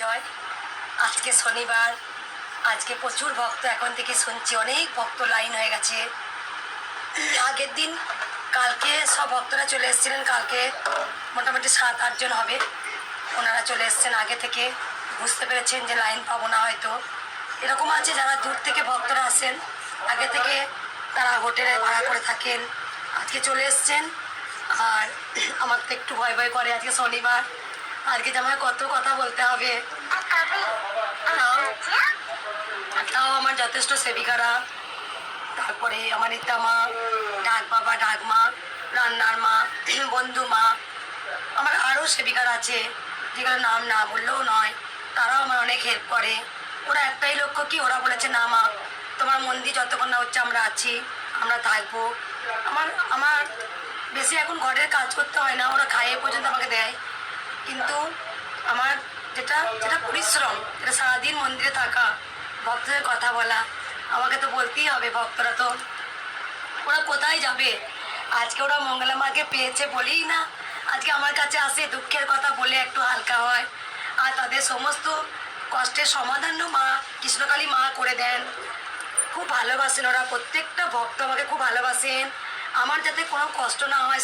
জয়। আজকে শনিবার, আজকে প্রচুর ভক্ত এখন থেকে শুনছি, অনেক ভক্ত লাইন হয়ে গেছে। আগের দিন কালকে সব ভক্তরা চলে এসেছিলেন, কালকে মোটামুটি 7-8 জন হবে। ওনারা চলে এসছেন আগে থেকে, বুঝতে পেরেছেন যে লাইন পাবো না হয়তো। এরকম আছে যারা দূর থেকে ভক্তরা আসেন, আগে থেকে তারা হোটেলে ভাড়া করে থাকেন, আজকে চলে এসছেন। আর আমার তো একটু ভয় ভয় করে, আজকে শনিবার, আজকে যে আমায় কত কথা বলতে হবে। তাও আমার যথেষ্ট সেবিকারা, তারপরে আমার ইতা মা, ডাক বাবা, ডাক মা, রান্নার মা, বন্ধু মা, আমার আরও সেবিকারা আছে যেগুলো নাম না বললেও নয়, তারাও আমার অনেক হেল্প করে। ওরা একটাই লক্ষ্য কি, ওরা বলেছে না মা, তোমার মন্দির যতক্ষণ না হচ্ছে আমরা আছি, আমরা থাকবো। আমার আমার বেশি এখন ঘরের কাজ করতে হয় না, ওরা খাইয়ে পর্যন্ত আমাকে দেয়। কিন্তু আমার যেটা যেটা পরিশ্রম, যেটা সারাদিন মন্দিরে থাকা, ভক্তদের কথা বলা, আমাকে তো বলতেই হবে। ভক্তরা তো ওরা কোথায় যাবে, আজকে ওরা মঙ্গলা মাকে পেয়েছে বলেই না আজকে আমার কাছে আসে, দুঃখের কথা বলে একটু হালকা হয়। আর তাদের সমস্ত কষ্টের সমাধানও মা কৃষ্ণকালী মা করে দেন। খুব ভালোবাসেন ওরা, প্রত্যেকটা ভক্ত আমাকে খুব ভালোবাসেন। আমার যাতে কোনো কষ্ট না হয়